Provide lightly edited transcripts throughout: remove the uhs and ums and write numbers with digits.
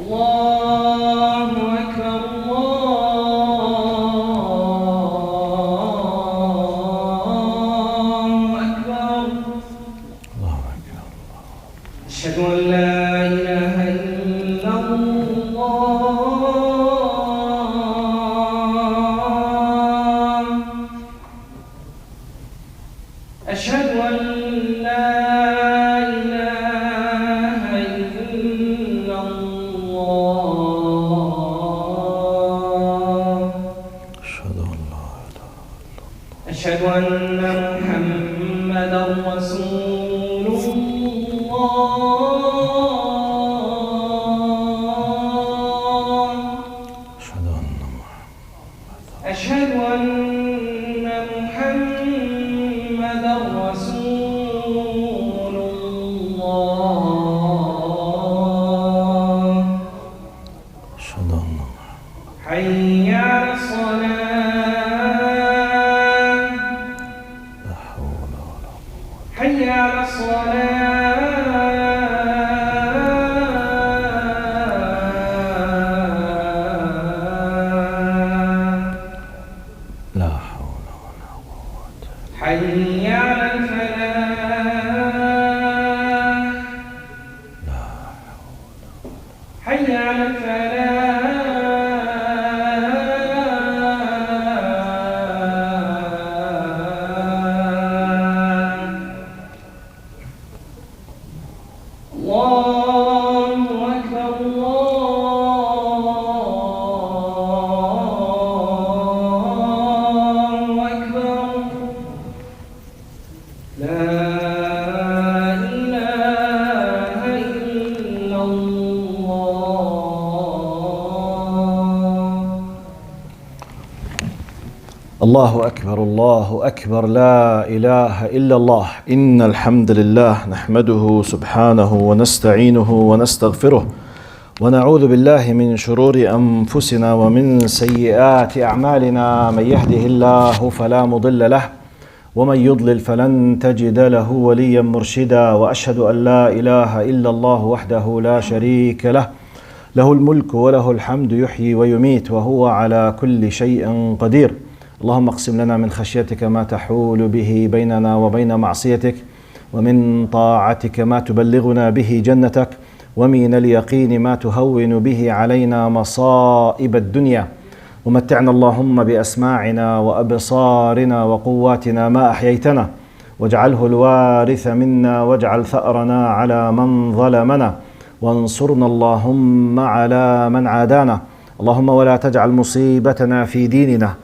الله أكبر الله أكبر الله أكبر. أشهد أن لا إله إلا الله أشهد أن لا إله إلا الله أشهد أن محمدا رسول الله أشهد أن محمدا رسول الله حي على الصلاة حي على الصلاة لا حول ولا قوة. حي على الفلاح حي على الفلاح الله أكبر الله أكبر لا إله إلا الله الله أكبر الله أكبر لا إله إلا الله. إن الحمد لله نحمده سبحانه ونستعينه ونستغفره ونعوذ بالله من شرور أنفسنا ومن سيئات أعمالنا. من يهده الله فلا مضل له ومن يضلل فلن تجد له وليا مرشدا. وأشهد أن لا إله إلا الله وحده لا شريك له له الملك وله الحمد يحيي ويميت وهو على كل شيء قدير. اللهم اقسم لنا من خشيتك ما تحول به بيننا وبين معصيتك ومن طاعتك ما تبلغنا به جنتك ومن اليقين ما تهون به علينا مصائب الدنيا. ومتعنا اللهم بأسماعنا وأبصارنا وقواتنا ما أحييتنا واجعله الوارث منا واجعل ثأرنا على من ظلمنا وانصرنا اللهم على من عادانا. اللهم ولا تجعل مصيبتنا في ديننا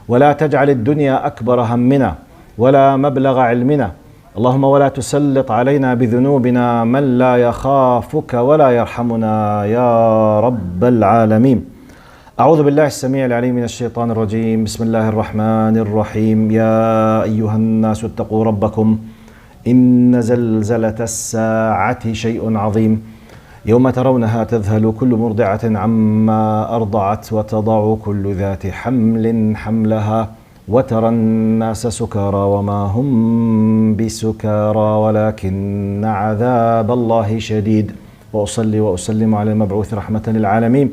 ولا تجعل الدنيا أكبر همنا ولا مبلغ علمنا. اللهم ولا تسلط علينا بذنوبنا من لا يخافك ولا يرحمنا يا رب العالمين. أعوذ بالله السميع العليم من الشيطان الرجيم. بسم الله الرحمن الرحيم. يا أيها الناس اتقوا ربكم إن زلزلة الساعة شيء عظيم يوم ترونها تذهل كل مرضعة عما أرضعت وتضع كل ذات حمل حملها وترى الناس سكارى وما هم بسكارى ولكن عذاب الله شديد. وأصلي وأسلم على المبعوث رحمة للعالمين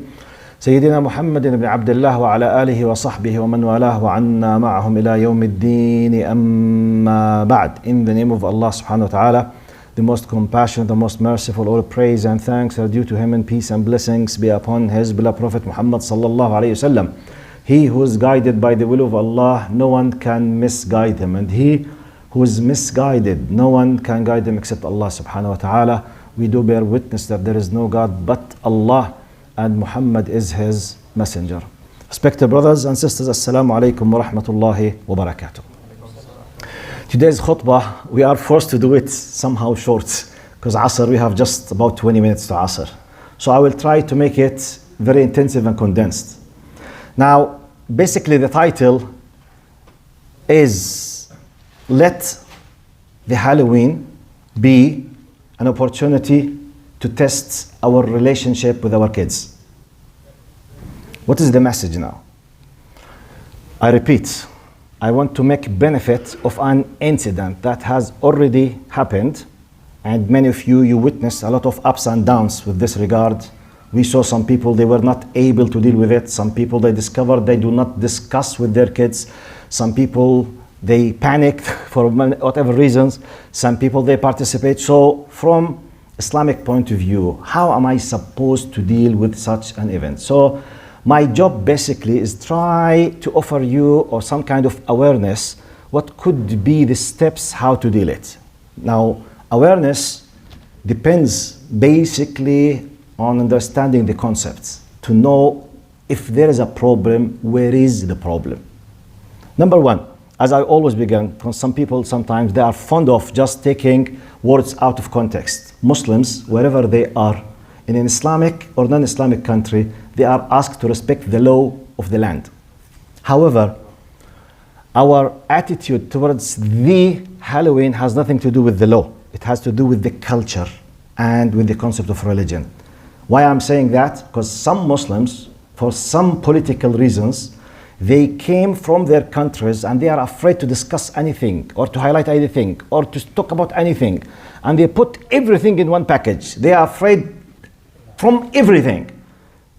سيدنا محمد بن عبد الله وعلى آله وصحبه ومن والاه وعنا معهم إلى يوم الدين. أما بعد. In the name of Allah subhanahu wa ta'ala, the most compassionate, the most merciful, all praise and thanks are due to him, and peace and blessings be upon his beloved Prophet Muhammad sallallahu alayhi wasallam. He who is guided by the will of Allah, no one can misguide him, and he who is misguided, no one can guide him except Allah subhanahu wa ta'ala. We do bear witness that there is no God but Allah, and Muhammad is his messenger. Respected brothers and sisters, assalamu alaikum wa rahmatullahi wa barakatuh. Today's khutbah, we are forced to do it somehow short because Asr, we have just about 20 minutes to Asr. So I will try to make it very intensive and condensed. Now, basically the title is Let the Halloween be an opportunity to test our relationship with our kids. What is the message now? I repeat, I want to make benefit of an incident that has already happened, and many of you witnessed a lot of ups and downs with this regard We saw some people, they were not able to deal with it. Some people, they discovered they do not discuss with their kids. Some people, they panicked for whatever reasons. Some people, they participate. So from Islamic point of view, how am I supposed to deal with such an event? So my job basically is try to offer you or some kind of awareness, what could be the steps how to deal it. Now, awareness depends basically on understanding the concepts, to know if there is a problem, where is the problem. Number one, as I always begin, some people sometimes they are fond of just taking words out of context. Muslims, wherever they are, in an Islamic or non-Islamic country, they are asked to respect the law of the land. However, our attitude towards the Halloween has nothing to do with the law. It has to do with the culture and with the concept of religion. Why I'm saying that? Because some Muslims, for some political reasons, they came from their countries and they are afraid to discuss anything or to highlight anything or to talk about anything. And they put everything in one package. They are afraid from everything.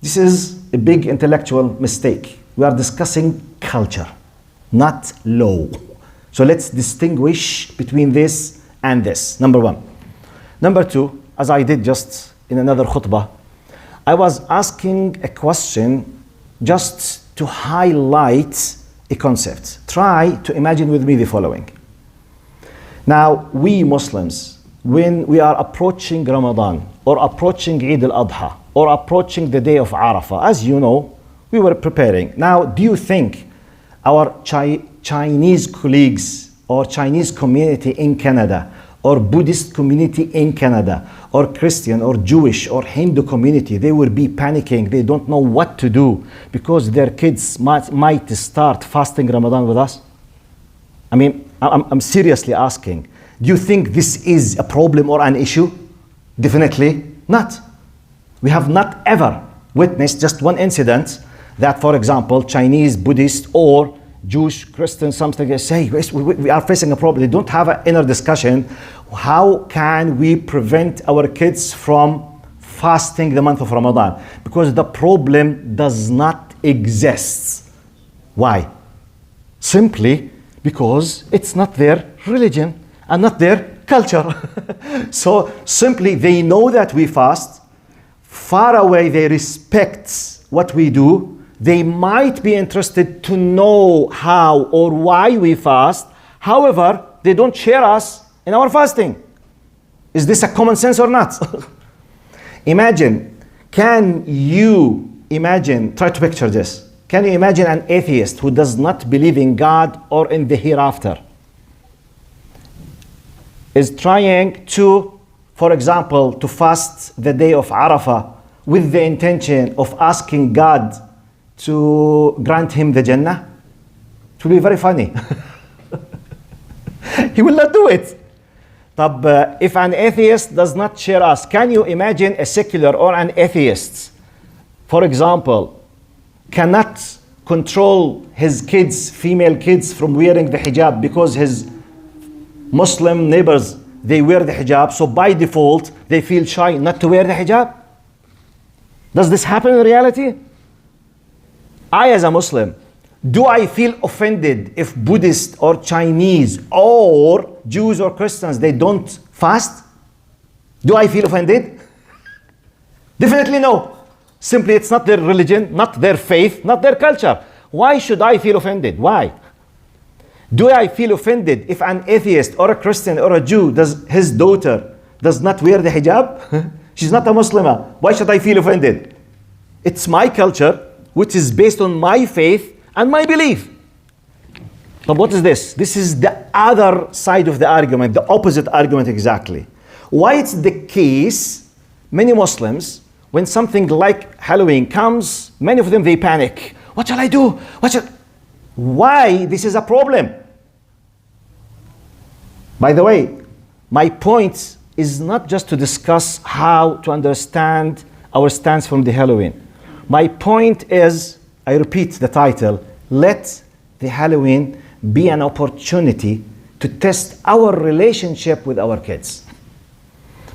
This is a big intellectual mistake. We are discussing culture, not law. So let's distinguish between this and this, number one. Number two, as I did just in another khutbah, I was asking a question just to highlight a concept. Try to imagine with me the following. Now, we Muslims, when we are approaching Ramadan or approaching Eid al-Adha or approaching the day of Arafah, as you know, we were preparing. Now, do you think our Chinese colleagues or Chinese community in Canada or Buddhist community in Canada or Christian or Jewish or Hindu community, they will be panicking, they don't know what to do because their kids might start fasting Ramadan with us? I mean, I'm seriously asking, do you think this is a problem or an issue? Definitely not. We have not ever witnessed just one incident that, for example, Chinese, Buddhist, or Jewish, Christian, something, they say, we are facing a problem. They don't have an inner discussion. How can we prevent our kids from fasting the month of Ramadan? Because the problem does not exist. Why? Simply because it's not their religion and not their culture. So simply they know that we fast. Far away they respect what we do. They might be interested to know how or why we fast. However, they don't share us in our fasting. Is this a common sense or not? Imagine, can you imagine, try to picture this. Can you imagine an atheist who does not believe in God or in the hereafter is trying to, for example, to fast the day of Arafah with the intention of asking God to grant him the Jannah? It will be very funny. He will not do it. But if an atheist does not share us, can you imagine a secular or an atheist, for example, cannot control his kids, female kids, from wearing the hijab because his Muslim neighbors, they wear the hijab, so by default, they feel shy not to wear the hijab? Does this happen in reality? I, as a Muslim, do I feel offended if Buddhist or Chinese or Jews or Christians, they don't fast? Do I feel offended? Definitely no. Simply it's not their religion, not their faith, not their culture. Why should I feel offended? Why? Do I feel offended if an atheist or a Christian or a Jew, his daughter does not wear the hijab? She's not a Muslimah. Why should I feel offended? It's my culture, which is based on my faith and my belief. But what is this? This is the other side of the argument, the opposite argument exactly. Why it's the case, many Muslims, when something like Halloween comes, many of them, they panic. What shall I do? Why this is a problem? By the way, my point is not just to discuss how to understand our stance from the Halloween. My point is, I repeat the title, let the Halloween be an opportunity to test our relationship with our kids.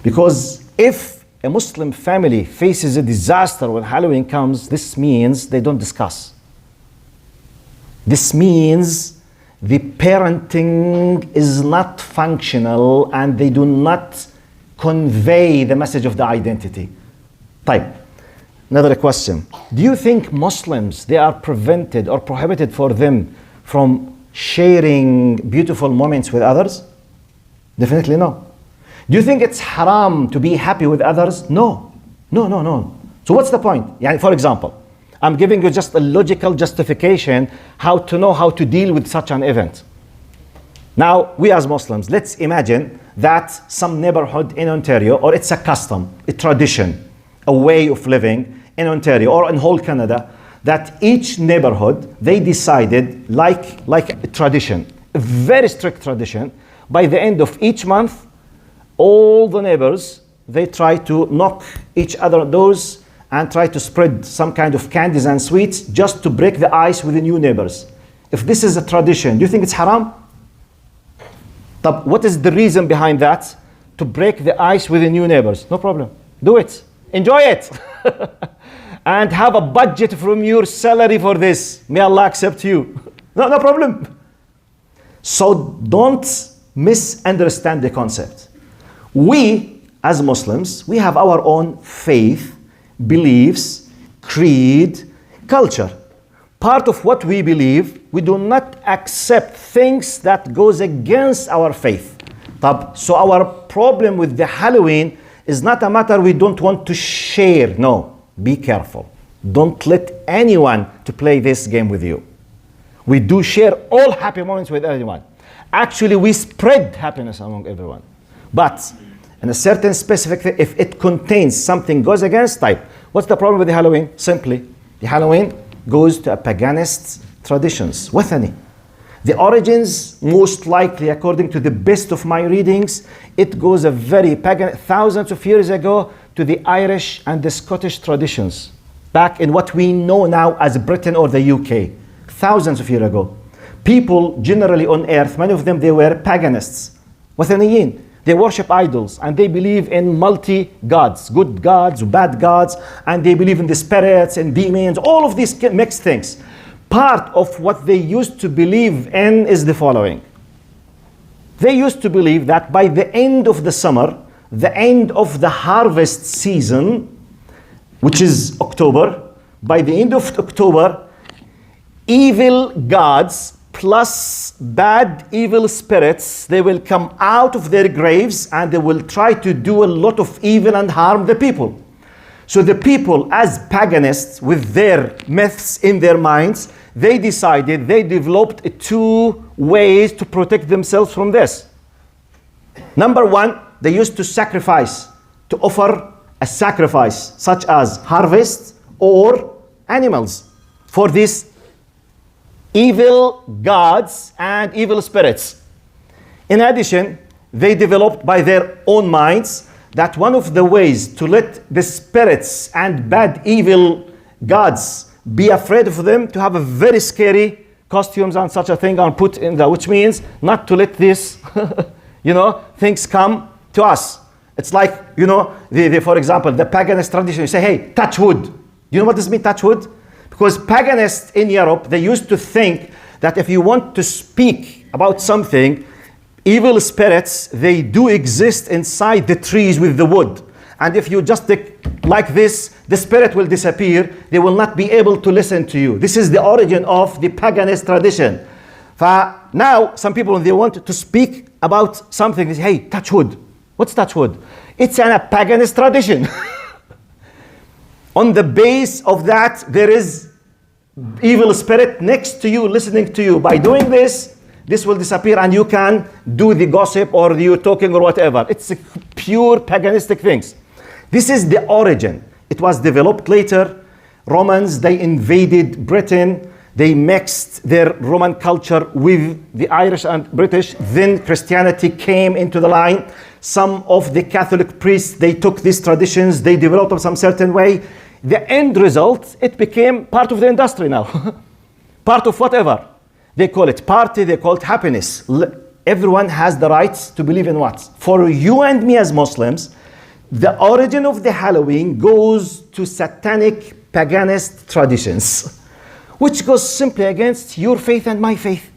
Because if a Muslim family faces a disaster when Halloween comes, this means they don't discuss. This means the parenting is not functional and they do not convey the message of the identity. Type. Another question. Do you think Muslims, they are prevented or prohibited for them from sharing beautiful moments with others? Definitely no. Do you think it's haram to be happy with others? No. No, no, no. So what's the point? Yeah, for example, I'm giving you just a logical justification how to know how to deal with such an event. Now, we as Muslims, let's imagine that some neighborhood in Ontario, or it's a custom, a tradition, a way of living in Ontario or in whole Canada, that each neighborhood, they decided like a tradition, a very strict tradition, by the end of each month, all the neighbors, they try to knock each other doors and try to spread some kind of candies and sweets just to break the ice with the new neighbors. If this is a tradition, do you think it's haram? But what is the reason behind that? To break the ice with the new neighbors. No problem. Do it. Enjoy it. And have a budget from your salary for this. May Allah accept you. No problem. So don't misunderstand the concept. We, as Muslims, we have our own faith, beliefs, creed, culture. Part of what we believe, we do not accept things that goes against our faith. So our problem with the Halloween is not a matter we don't want to share. No, be careful. Don't let anyone to play this game with you. We do share all happy moments with everyone. Actually, we spread happiness among everyone. But in a certain specific thing, if it contains something goes against type, what's the problem with the Halloween? Simply, the Halloween goes to a paganist traditions, wathani. The origins, most likely, according to the best of my readings, it goes a very pagan, thousands of years ago, to the Irish and the Scottish traditions, back in what we know now as Britain or the UK, thousands of years ago. People generally on earth, many of them, they were paganists, wathaniyin. They worship idols and they believe in multi-gods, good gods, bad gods, and they believe in the spirits and demons, all of these mixed things. Part of what they used to believe in is the following. They used to believe that by the end of the summer, the end of the harvest season, which is October, by the end of October, evil gods plus bad evil spirits, they will come out of their graves and they will try to do a lot of evil and harm the people. So the people, as paganists with their myths in their minds, they decided, they developed two ways to protect themselves from this. Number one, they used to sacrifice, to offer a sacrifice such as harvest or animals for these evil gods and evil spirits. In addition, they developed by their own minds that one of the ways to let the spirits and bad evil gods be afraid of them, to have a very scary costumes and such a thing and put in there, which means not to let this, things come to us. It's like, for example, the paganist tradition, you say, hey, touch wood. You know what this means, touch wood? Because paganists in Europe, they used to think that if you want to speak about something, evil spirits, they do exist inside the trees with the wood. And if you just take like this, the spirit will disappear. They will not be able to listen to you. This is the origin of the paganist tradition. Now, some people, when they want to speak about something, they say, hey, touch wood. What's touch wood? It's a paganist tradition. On the base of that, there is evil spirit next to you, listening to you. By doing this, this will disappear and you can do the gossip or you talking or whatever. It's a pure paganistic things. This is the origin. It was developed later. Romans, they invaded Britain. They mixed their Roman culture with the Irish and British. Then Christianity came into the line. Some of the Catholic priests, they took these traditions, they developed them some certain way. The end result, it became part of the industry now. Part of whatever. They call it party, they call it happiness. Everyone has the right to believe in what? For you and me as Muslims, the origin of the Halloween goes to satanic paganist traditions, which goes simply against your faith and my faith.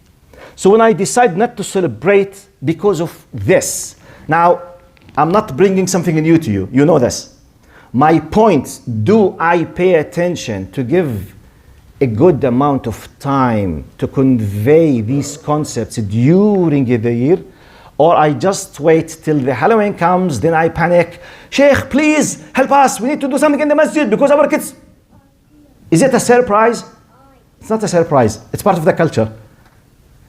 So when I decide not to celebrate because of this, now I'm not bringing something new to you, you know this. My point, do I pay attention to give a good amount of time to convey these concepts during the year? Or I just wait till the Halloween comes, then I panic. Sheikh, please help us. We need to do something in the masjid because our kids. Is it a surprise? It's not a surprise. It's part of the culture.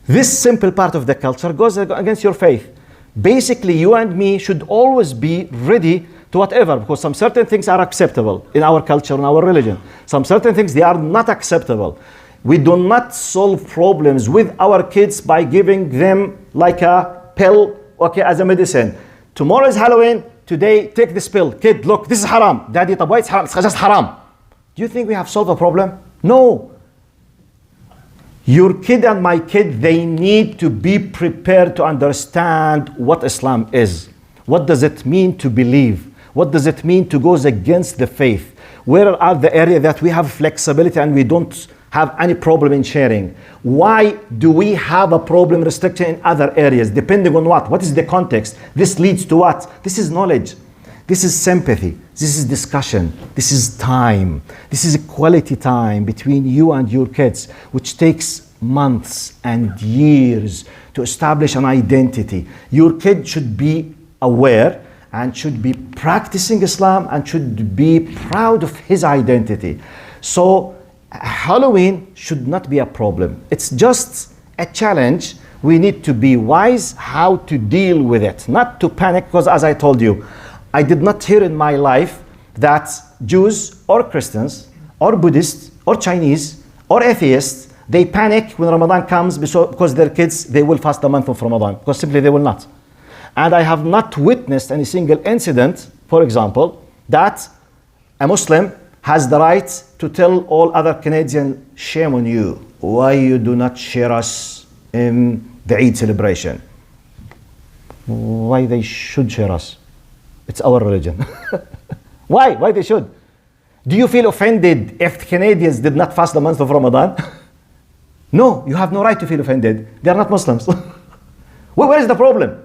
This simple part of the culture goes against your faith. Basically, you and me should always be ready to whatever, because some certain things are acceptable in our culture, in our religion. Some certain things, they are not acceptable. We do not solve problems with our kids by giving them like a pill, okay, as a medicine. Tomorrow is Halloween, today take this pill. Kid, look, this is haram. Daddy, why it's haram? It's just haram. Do you think we have solved a problem? No. Your kid and my kid, they need to be prepared to understand what Islam is. What does it mean to believe? What does it mean to go against the faith? Where are the areas that we have flexibility and we don't have any problem in sharing? Why do we have a problem restriction in other areas? Depending on what? What is the context? This leads to what? This is knowledge. This is sympathy. This is discussion. This is time. This is a quality time between you and your kids, which takes months and years to establish an identity. Your kid should be aware and should be practicing Islam and should be proud of his identity. So Halloween should not be a problem. It's just a challenge. We need to be wise how to deal with it, not to panic, because as I told you, I did not hear in my life that Jews or Christians or Buddhists or Chinese or atheists, they panic when Ramadan comes because their kids, they will fast the month of Ramadan, because simply they will not. And I have not witnessed any single incident, for example, that a Muslim has the right to tell all other Canadians, shame on you, why you do not share us in the Eid celebration. Why they should share us? It's our religion. Why they should? Do you feel offended if Canadians did not fast the month of Ramadan? No, you have no right to feel offended. They are not Muslims. Where is the problem?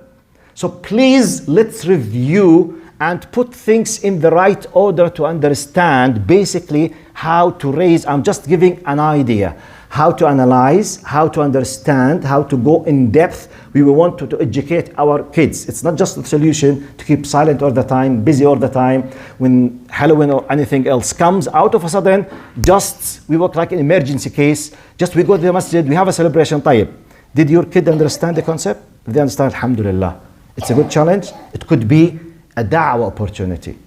So please, let's review and put things in the right order to understand basically how to raise. I'm just giving an idea, how to analyze, how to understand, how to go in depth. We will want to educate our kids. It's not just a solution to keep silent all the time, busy all the time. When Halloween or anything else comes out of a sudden, just we work like an emergency case. Just we go to the masjid, we have a celebration. طيب. Did your kid understand the concept? If they understand, alhamdulillah. It's a good challenge. It could be a da'wah opportunity.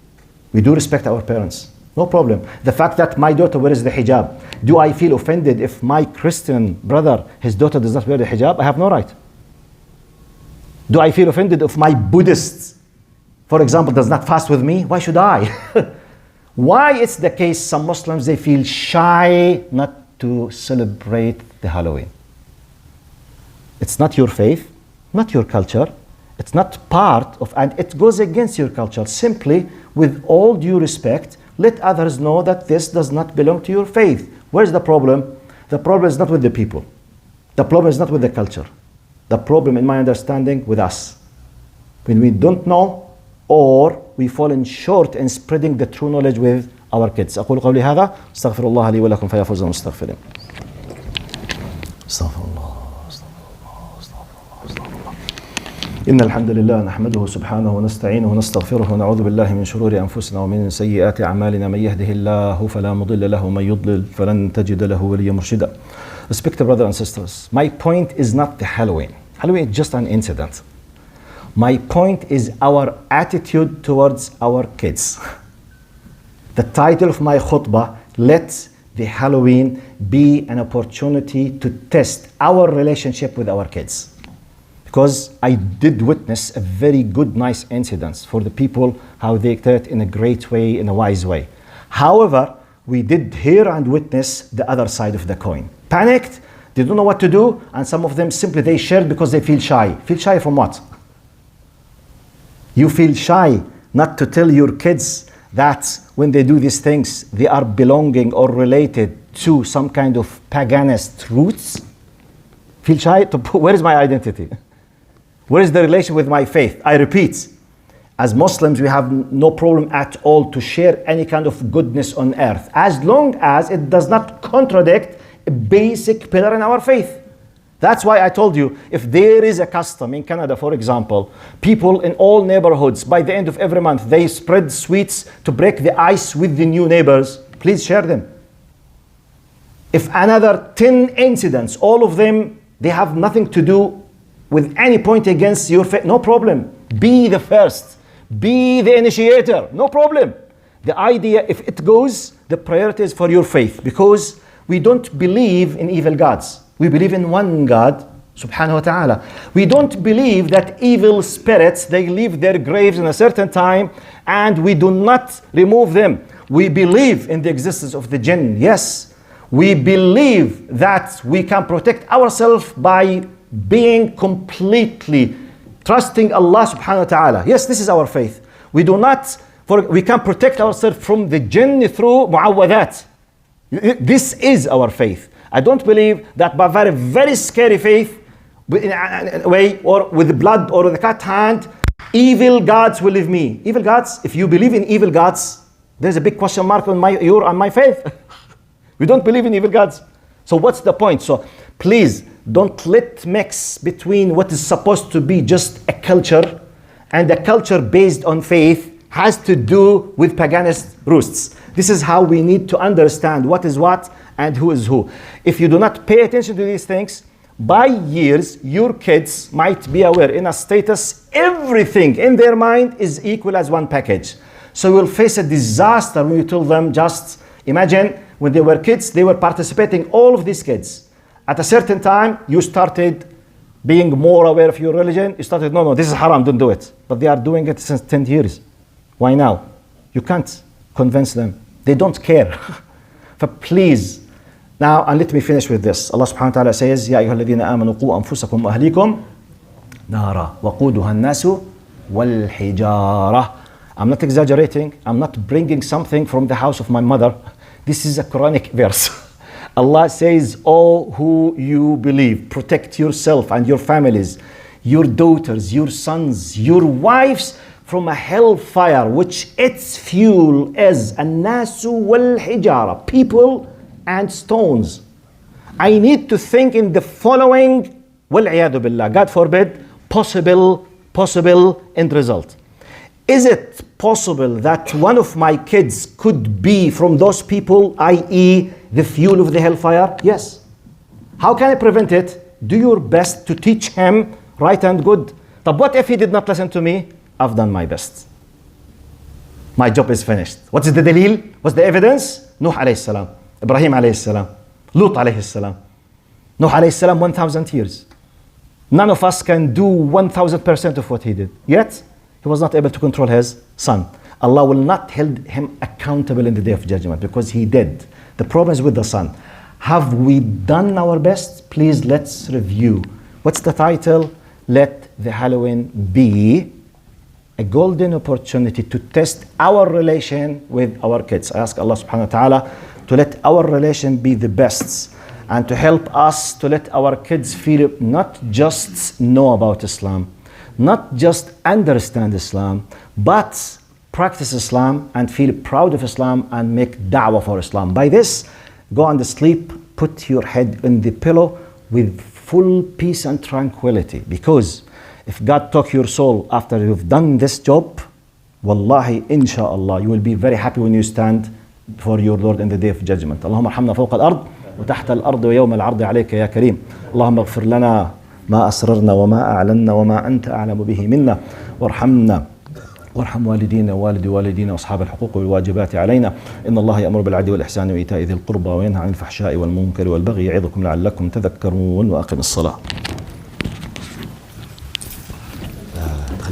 We do respect our parents. No problem. The fact that my daughter wears the hijab, do I feel offended if my Christian brother, his daughter does not wear the hijab? I have no right. Do I feel offended if my Buddhist, for example, does not fast with me? Why should I? Why it's the case some Muslims, they feel shy not to celebrate the Halloween. It's not your faith, not your culture. It's not part of, and it goes against your culture. Simply, with all due respect, let others know that this does not belong to your faith. Where's the problem? The problem is not with the people. The problem is not with the culture. The problem, in my understanding, with us. When we don't know or we fall in short in spreading the true knowledge with our kids. أقول قولي هذا استغفر الله لي ولكم فيا فوز المستغفرين. استغفر الله. إن الحمد لله نحمده سبحانه ونستعينه ونستغفره ونعوذ بالله من شرور أنفسنا ومن سيئات أعمالنا من يهده الله فلا مضل له ومن يضلل فلن تجد له وليا مرشدا. Respected brothers and sisters, my point is not the Halloween. Halloween is just an incident. My point is our attitude towards our kids. The title of my khutbah, let the Halloween be an opportunity to test our relationship with our kids. Because I did witness a very good, nice incidents for the people, how they acted in a great way, in a wise way. However, we did hear and witness the other side of the coin. Panicked, they don't know what to do, and some of them simply they shared because they feel shy. Feel shy from what? You feel shy not to tell your kids that when they do these things, they are belonging or related to some kind of paganist roots? Feel shy? Where is my identity? Where is the relation with my faith? I repeat, as Muslims, we have no problem at all to share any kind of goodness on earth, as long as it does not contradict a basic pillar in our faith. That's why I told you, if there is a custom in Canada, for example, people in all neighborhoods, by the end of every month, they spread sweets to break the ice with the new neighbors. Please share them. If another 10 incidents, all of them, they have nothing to do with any point against your faith, no problem. Be the first. Be the initiator. No problem. The idea, if it goes, the priority is for your faith, because we don't believe in evil gods. We believe in one God, subhanahu wa ta'ala. We don't believe that evil spirits, they leave their graves in a certain time and we do not remove them. We believe in the existence of the jinn, yes. We believe that we can protect ourselves by being completely trusting Allah subhanahu wa ta'ala. Yes, this is our faith. We can protect ourselves from the jinn through mu'awwadat. This is our faith. I don't believe that by very, very scary faith, in a way, or with blood or with a cut hand, evil gods will leave me. Evil gods, if you believe in evil gods, there's a big question mark on my faith. We don't believe in evil gods. So what's the point? So please don't let mix between what is supposed to be just a culture and a culture based on faith has to do with paganist roots. This is how we need to understand what is what and who is who. If you do not pay attention to these things, by years, your kids might be aware in a status, everything in their mind is equal as one package. So you will face a disaster when you tell them, just imagine when they were kids, they were participating, all of these kids. At a certain time, you started being more aware of your religion. You started, no, this is haram, don't do it. But they are doing it since 10 years. Why now? You can't convince them. They don't care. But please, now, and let me finish with this. Allah subhanahu wa ta'ala says, يَا أَيُّهَا الَّذِينَ آمَنُوا قُوا أَنفُسَكُمْ وَأَهْلِيكُمْ نَارًا وَقُودُهَا النَّاسُ وَالْحِجَارَةُ. I'm not exaggerating. I'm not bringing something from the house of my mother. This is a Quranic verse. Allah says, oh, who you believe, protect yourself and your families, your daughters, your sons, your wives from a hellfire, which its fuel is النَّاسُ وَالْحِجَارَةُ, people and stones. I need to think in the following, وَالْعِيَاذُ بِاللَّهِ, God forbid, possible end result. Is it possible that one of my kids could be from those people, i.e. the fuel of the hellfire? Yes. How can I prevent it? Do your best to teach him right and good. But what if he did not listen to me? I've done my best. My job is finished. What is the dalil? What's the evidence? Nuh alayhi salam, Ibrahim alayhi salam, Lut alayhi salam. Nuh alayhi salam, 1,000 years. None of us can do 1,000% of what he did. Yet, he was not able to control his son. Allah will not hold him accountable in the day of judgment because he did. The problem is with the son. Have we done our best? Please, let's review. What's the title? Let the Halloween be a golden opportunity to test our relation with our kids. I ask Allah subhanahu wa ta'ala to let our relation be the best and to help us to let our kids feel not just know about Islam, not just understand Islam, but practice Islam and feel proud of Islam and make da'wah for Islam. By this, go on to sleep, put your head in the pillow with full peace and tranquility. Because if God took your soul after you've done this job, wallahi, insha'Allah, you will be very happy when you stand for your Lord in the day of judgment. اللهم ارحمنا فوق الأرض وتحت الأرض ويوم العرض عليك يا كريم. اللهم اغفر لنا ما أسررنا وما أعلنا وما أنت أعلم به منا وارحمنا وارحم والدينا ووالد والدينا واصحاب الحقوق والواجبات علينا. ان الله يأمر بالعدل والاحسان وايتاء ذي القربى وينهى عن الفحشاء والمنكر والبغي يعظكم لعلكم تذكرون. واقم الصلاة.